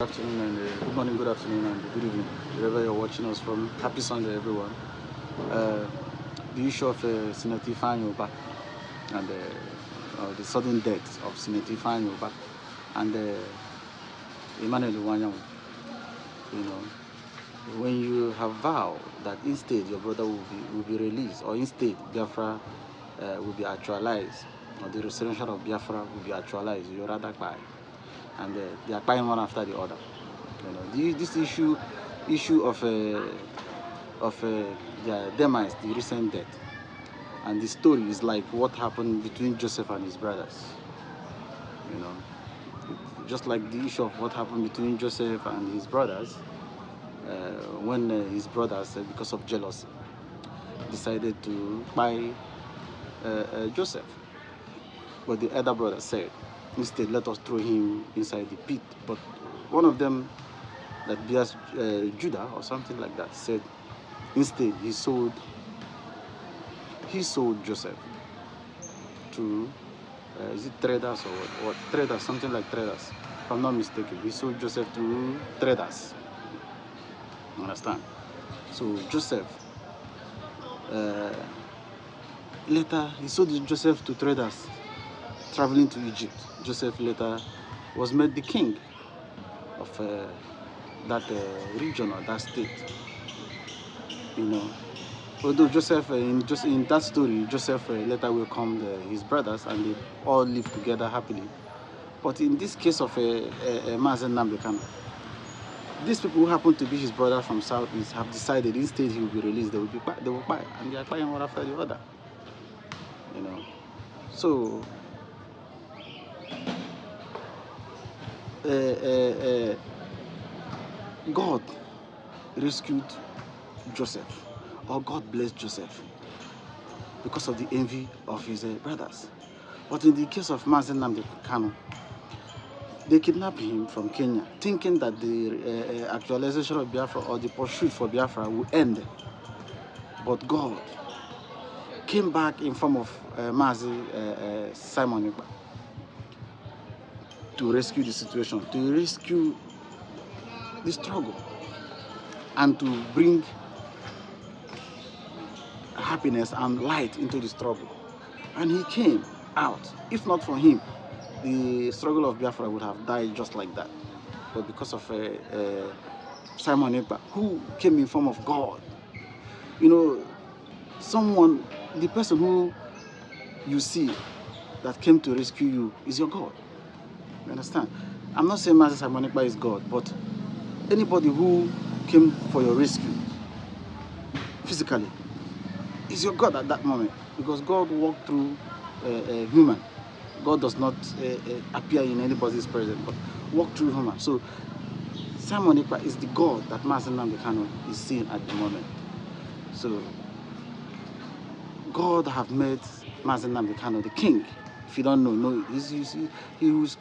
Good afternoon and good morning, good afternoon and good evening, wherever you're watching us from. Happy Sunday, everyone. The issue of Senator Ifeanyi Uba and the sudden death of Senator Ifeanyi Uba and Emmanuel Iwuanyawu. You know, when you have vowed that instead your brother will be released, or instead Biafra will be actualized, or the restoration of Biafra will be actualized, you rather cry. And they are crying one after the other. You know, this issue of their demise, the recent death, and the story is like what happened between Joseph and his brothers. You know, just like the issue of what happened between Joseph and his brothers, when his brothers, because of jealousy, decided to buy Joseph, but the elder brother said, instead, let us throw him inside the pit. But one of them, that bears Judah or something like that, said instead he sold Joseph to is it traders or what traders, something like traders, if I'm not mistaken. He sold Joseph to traders. Understand? So Joseph later he sold Joseph to traders traveling to Egypt. Joseph later was made the king of that region or that state. You know, although Joseph, in that story, Joseph later welcomed his brothers and they all lived together happily. But in this case of Mazen Nambekano, these people who happen to be his brother from Southeast have decided instead he will be released, they will buy, and they are buying one after the other. You know, so. God rescued Joseph, or God blessed Joseph because of the envy of his brothers. But in the case of Mazen Nambekano, they kidnapped him from Kenya, thinking that the actualization of Biafra or the pursuit for Biafra will end. But God came back in form of Simon Uba to rescue the situation, to rescue the struggle, and to bring happiness and light into the struggle. And he came out. If not for him, the struggle of Biafra would have died just like that. But because of Simon Uba, who came in form of God, you know, the person who you see that came to rescue you is your God. You understand? I'm not saying Master Simon Uba is God, but anybody who came for your rescue physically is your God at that moment, because God walked through a human. God does not appear in anybody's presence, but walk through human. So Simon Uba is the God that Mazen Nambekano is seeing at the moment. So God have made Mazen Nambekano the king. If you don't know, he was